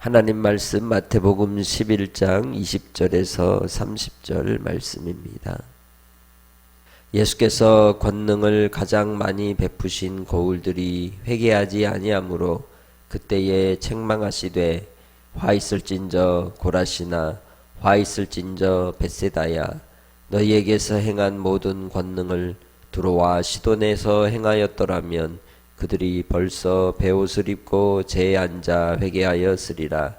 하나님 말씀 마태복음 11장 20절에서 30절 말씀입니다. 예수께서 권능을 가장 많이 베푸신 고울들이 회개하지 아니하므로 그때에 책망하시되 화 있을진저 고라시나 화 있을진저 벳세다야 너희에게서 행한 모든 권능을 두로와 시돈에서 행하였더라면 그들이 벌써 베옷을 입고 제에 앉아 회개하였으리라.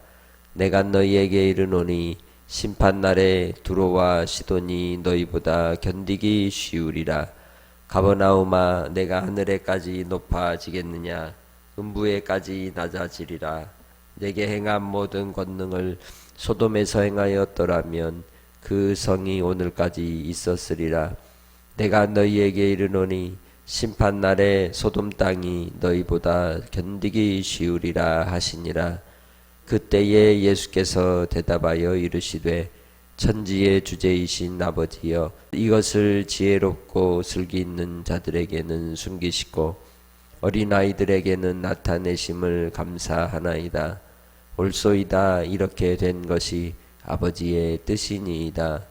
내가 너희에게 이르노니 심판날에 두로와 시돈이 너희보다 견디기 쉬우리라. 가버나움아 내가 하늘에까지 높아지겠느냐 음부에까지 낮아지리라. 내게 행한 모든 권능을 소돔에서 행하였더라면 그 성이 오늘까지 있었으리라. 내가 너희에게 이르노니 심판날에 소돔 땅이 너희보다 견디기 쉬우리라 하시니라. 그때에 예수께서 대답하여 이르시되 천지의 주제이신 아버지여 이것을 지혜롭고 슬기 있는 자들에게는 숨기시고 어린아이들에게는 나타내심을 감사하나이다. 옳소이다. 이렇게 된 것이 아버지의 뜻이니이다.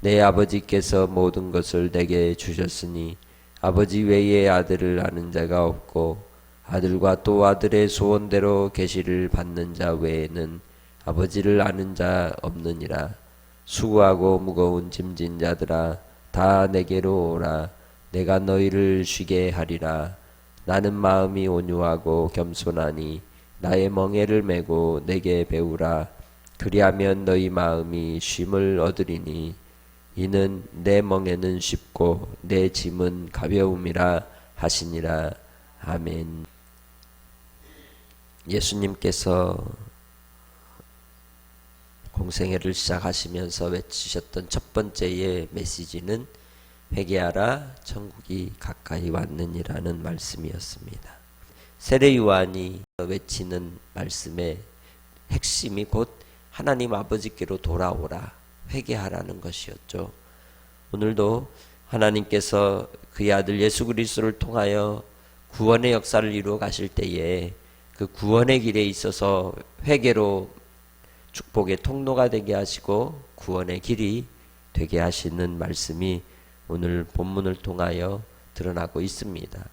내 아버지께서 모든 것을 내게 주셨으니 아버지 외에 아들을 아는 자가 없고 아들과 또 아들의 소원대로 계시를 받는 자 외에는 아버지를 아는 자 없느니라. 수고하고 무거운 짐진 자들아 다 내게로 오라. 내가 너희를 쉬게 하리라. 나는 마음이 온유하고 겸손하니 나의 멍에를 메고 내게 배우라. 그리하면 너희 마음이 쉼을 얻으리니 이는 내 멍에는 쉽고 내 짐은 가벼움이라 하시니라. 아멘. 예수님께서 공생애를 시작하시면서 외치셨던 첫 번째의 메시지는 회개하라 천국이 가까이 왔느니라는 말씀이었습니다. 세례 요한이 외치는 말씀의 핵심이 곧 하나님 아버지께로 돌아오라 회개하라는 것이었죠. 오늘도 하나님께서 그의 아들 예수 그리스도를 통하여 구원의 역사를 이루어 가실 때에 그 구원의 길에 있어서 회개로 축복의 통로가 되게 하시고 구원의 길이 되게 하시는 말씀이 오늘 본문을 통하여 드러나고 있습니다.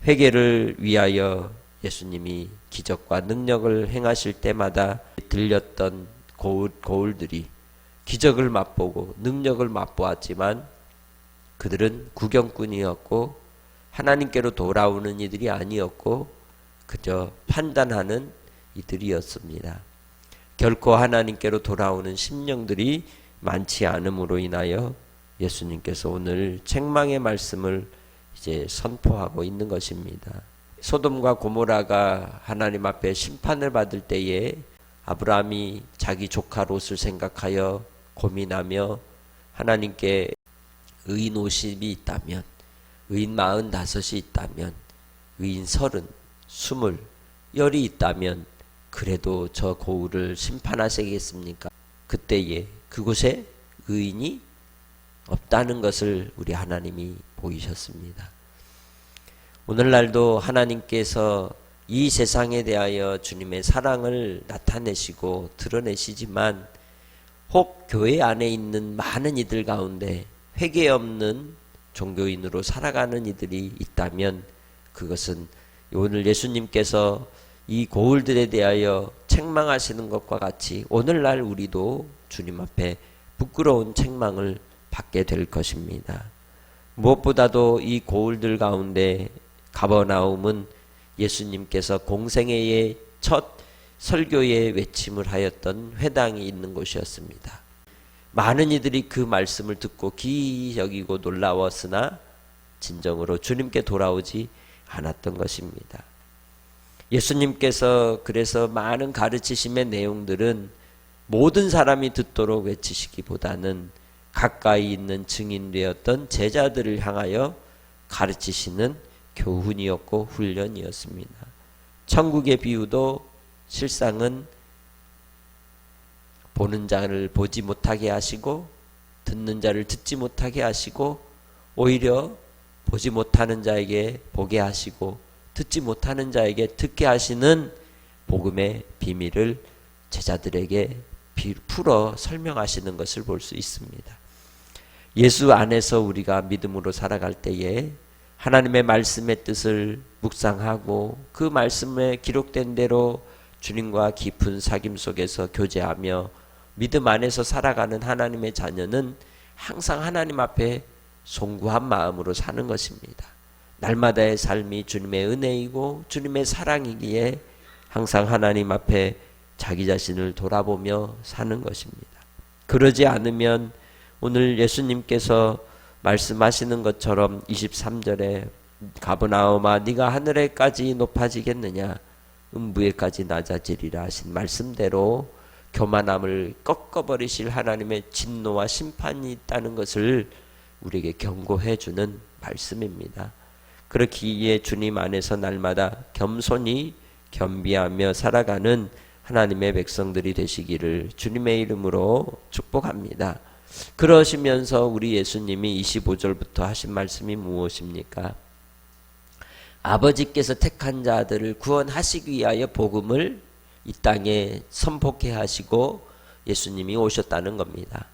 회개를 위하여 예수님이 기적과 능력을 행하실 때마다 들렸던 고울들이 기적을 맛보고 능력을 맛보았지만 그들은 구경꾼이었고 하나님께로 돌아오는 이들이 아니었고 그저 판단하는 이들이었습니다. 결코 하나님께로 돌아오는 심령들이 많지 않음으로 인하여 예수님께서 오늘 책망의 말씀을 이제 선포하고 있는 것입니다. 소돔과 고모라가 하나님 앞에 심판을 받을 때에 아브라함이 자기 조카 롯을 생각하여 고민하며 하나님께 의인 50이 있다면 의인 45이 있다면 의인 30, 20, 10이 있다면 그래도 저 고울을 심판하시겠습니까? 그때에 그곳에 의인이 없다는 것을 우리 하나님이 보이셨습니다. 오늘날도 하나님께서 이 세상에 대하여 주님의 사랑을 나타내시고 드러내시지만 혹 교회 안에 있는 많은 이들 가운데 회개 없는 종교인으로 살아가는 이들이 있다면 그것은 오늘 예수님께서 이 고울들에 대하여 책망하시는 것과 같이 오늘날 우리도 주님 앞에 부끄러운 책망을 받게 될 것입니다. 무엇보다도 이 고울들 가운데 가버나움은 예수님께서 공생애의 첫 설교의 외침을 하였던 회당이 있는 곳이었습니다. 많은 이들이 그 말씀을 듣고 기이 여기고 놀라웠으나 진정으로 주님께 돌아오지 않았던 것입니다. 예수님께서 그래서 많은 가르치심의 내용들은 모든 사람이 듣도록 외치시기보다는 가까이 있는 증인되었던 제자들을 향하여 가르치시는 교훈이었고 훈련이었습니다. 천국의 비유도 실상은 보는 자를 보지 못하게 하시고 듣는 자를 듣지 못하게 하시고 오히려 보지 못하는 자에게 보게 하시고 듣지 못하는 자에게 듣게 하시는 복음의 비밀을 제자들에게 풀어 설명하시는 것을 볼 수 있습니다. 예수 안에서 우리가 믿음으로 살아갈 때에 하나님의 말씀의 뜻을 묵상하고 그 말씀에 기록된 대로 주님과 깊은 사귐 속에서 교제하며 믿음 안에서 살아가는 하나님의 자녀는 항상 하나님 앞에 송구한 마음으로 사는 것입니다. 날마다의 삶이 주님의 은혜이고 주님의 사랑이기에 항상 하나님 앞에 자기 자신을 돌아보며 사는 것입니다. 그러지 않으면 오늘 예수님께서 말씀하시는 것처럼 23절에 가버나움아 네가 하늘에까지 높아지겠느냐 음부에까지 낮아지리라 하신 말씀대로 교만함을 꺾어버리실 하나님의 진노와 심판이 있다는 것을 우리에게 경고해 주는 말씀입니다. 그렇기에 주님 안에서 날마다 겸손히 겸비하며 살아가는 하나님의 백성들이 되시기를 주님의 이름으로 축복합니다. 그러시면서 우리 예수님이 25절부터 하신 말씀이 무엇입니까? 아버지께서 택한 자들을 구원하시기 위하여 복음을 이 땅에 선포케 하시고 예수님이 오셨다는 겁니다.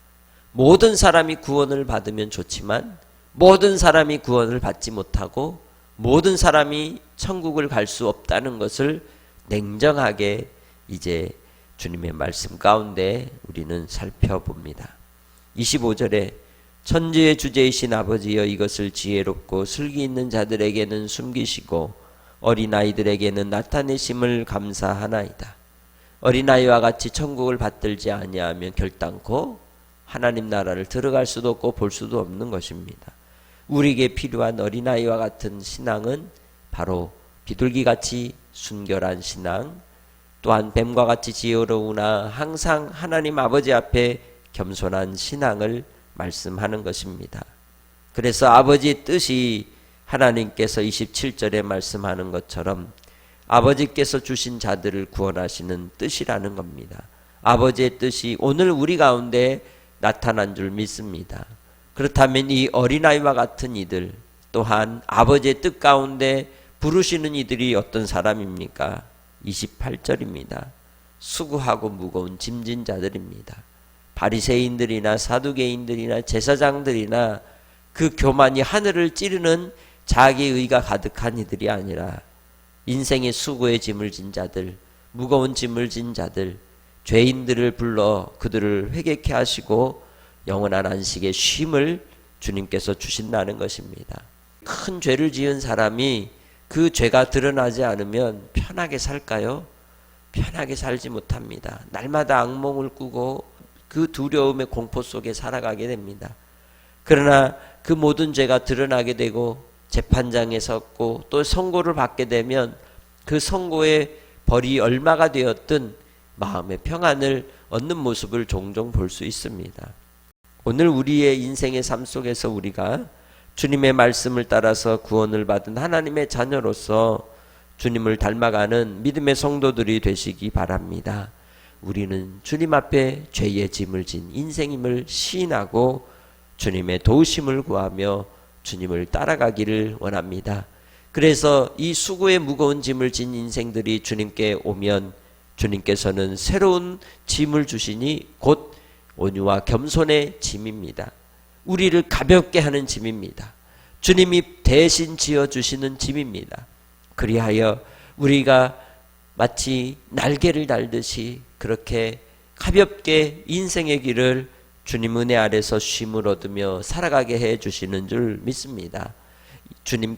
모든 사람이 구원을 받으면 좋지만 모든 사람이 구원을 받지 못하고 모든 사람이 천국을 갈 수 없다는 것을 냉정하게 이제 주님의 말씀 가운데 우리는 살펴봅니다. 25절에 천지의 주제이신 아버지여 이것을 지혜롭고 슬기 있는 자들에게는 숨기시고 어린아이들에게는 나타내심을 감사하나이다. 어린아이와 같이 천국을 받들지 아니하면 결단코 하나님 나라를 들어갈 수도 없고 볼 수도 없는 것입니다. 우리에게 필요한 어린아이와 같은 신앙은 바로 비둘기같이 순결한 신앙, 또한 뱀과 같이 지혜로우나 항상 하나님 아버지 앞에 겸손한 신앙을 말씀하는 것입니다. 그래서 아버지의 뜻이 하나님께서 27절에 말씀하는 것처럼 아버지께서 주신 자들을 구원하시는 뜻이라는 겁니다. 아버지의 뜻이 오늘 우리 가운데 나타난 줄 믿습니다. 그렇다면 이 어린아이와 같은 이들 또한 아버지의 뜻 가운데 부르시는 이들이 어떤 사람입니까? 28절입니다. 수고하고 무거운 짐진 자들입니다. 바리새인들이나 사두개인들이나 제사장들이나 그 교만이 하늘을 찌르는 자기의가 가득한 이들이 아니라 인생의 수고의 짐을 진 자들, 무거운 짐을 진 자들, 죄인들을 불러 그들을 회개케 하시고 영원한 안식의 쉼을 주님께서 주신다는 것입니다. 큰 죄를 지은 사람이 그 죄가 드러나지 않으면 편하게 살까요? 편하게 살지 못합니다. 날마다 악몽을 꾸고 그 두려움의 공포 속에 살아가게 됩니다. 그러나 그 모든 죄가 드러나게 되고 재판장에 섰고 또 선고를 받게 되면 그 선고의 벌이 얼마가 되었든 마음의 평안을 얻는 모습을 종종 볼 수 있습니다. 오늘 우리의 인생의 삶 속에서 우리가 주님의 말씀을 따라서 구원을 받은 하나님의 자녀로서 주님을 닮아가는 믿음의 성도들이 되시기 바랍니다. 우리는 주님 앞에 죄의 짐을 진 인생임을 시인하고 주님의 도우심을 구하며 주님을 따라가기를 원합니다. 그래서 이 수고의 무거운 짐을 진 인생들이 주님께 오면 주님께서는 새로운 짐을 주시니 곧 온유와 겸손의 짐입니다. 우리를 가볍게 하는 짐입니다. 주님이 대신 지어주시는 짐입니다. 그리하여 우리가 마치 날개를 달듯이 그렇게 가볍게 인생의 길을 주님 은혜 아래서 쉼을 얻으며 살아가게 해주시는 줄 믿습니다.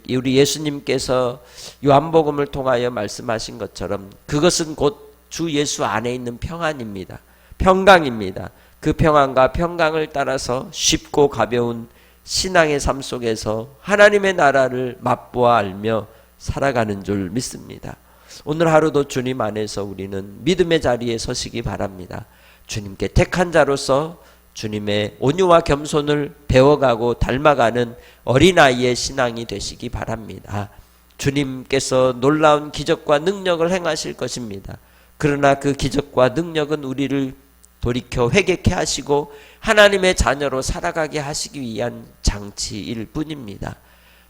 우리 예수님께서 요한복음을 통하여 말씀하신 것처럼 그것은 곧 주 예수 안에 있는 평안입니다. 평강입니다. 그 평안과 평강을 따라서 쉽고 가벼운 신앙의 삶 속에서 하나님의 나라를 맛보아 알며 살아가는 줄 믿습니다. 오늘 하루도 주님 안에서 우리는 믿음의 자리에 서시기 바랍니다. 주님께 택한 자로서 주님의 온유와 겸손을 배워가고 닮아가는 어린아이의 신앙이 되시기 바랍니다. 주님께서 놀라운 기적과 능력을 행하실 것입니다. 그러나 그 기적과 능력은 우리를 돌이켜 회개케 하시고 하나님의 자녀로 살아가게 하시기 위한 장치일 뿐입니다.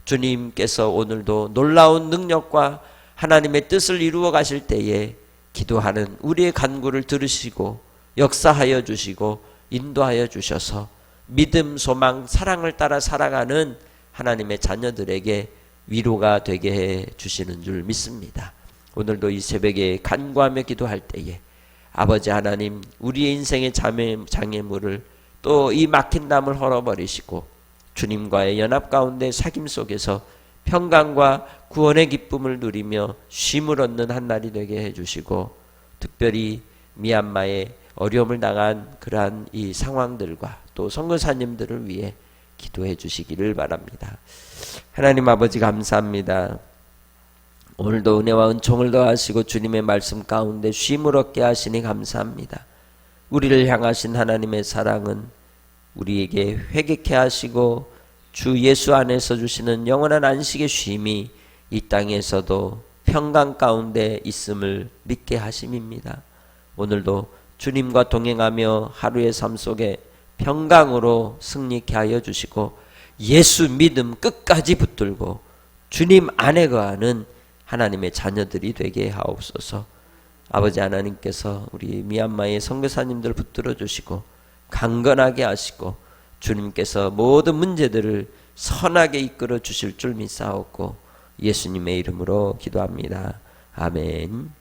주님께서 오늘도 놀라운 능력과 하나님의 뜻을 이루어 가실 때에 기도하는 우리의 간구를 들으시고 역사하여 주시고 인도하여 주셔서 믿음, 소망, 사랑을 따라 살아가는 하나님의 자녀들에게 위로가 되게 해 주시는 줄 믿습니다. 오늘도 이 새벽에 간구하며 기도할 때에 아버지 하나님, 우리의 인생의 장애물을 또 이 막힌 담을 헐어버리시고 주님과의 연합 가운데 사귐 속에서 평강과 구원의 기쁨을 누리며 쉼을 얻는 한 날이 되게 해주시고, 특별히 미얀마에 어려움을 당한 그러한 이 상황들과 또 선교사님들을 위해 기도해 주시기를 바랍니다. 하나님 아버지 감사합니다. 오늘도 은혜와 은총을 더하시고 주님의 말씀 가운데 쉼을 얻게 하시니 감사합니다. 우리를 향하신 하나님의 사랑은 우리에게 회개케 하시고 주 예수 안에서 주시는 영원한 안식의 쉼이 이 땅에서도 평강 가운데 있음을 믿게 하심입니다. 오늘도 주님과 동행하며 하루의 삶 속에 평강으로 승리케 하여 주시고 예수 믿음 끝까지 붙들고 주님 안에 거하는 하나님의 자녀들이 되게 하옵소서. 아버지 하나님께서 우리 미얀마의 선교사님들 붙들어 주시고 강건하게 하시고 주님께서 모든 문제들을 선하게 이끌어 주실 줄 믿사옵고 예수님의 이름으로 기도합니다. 아멘.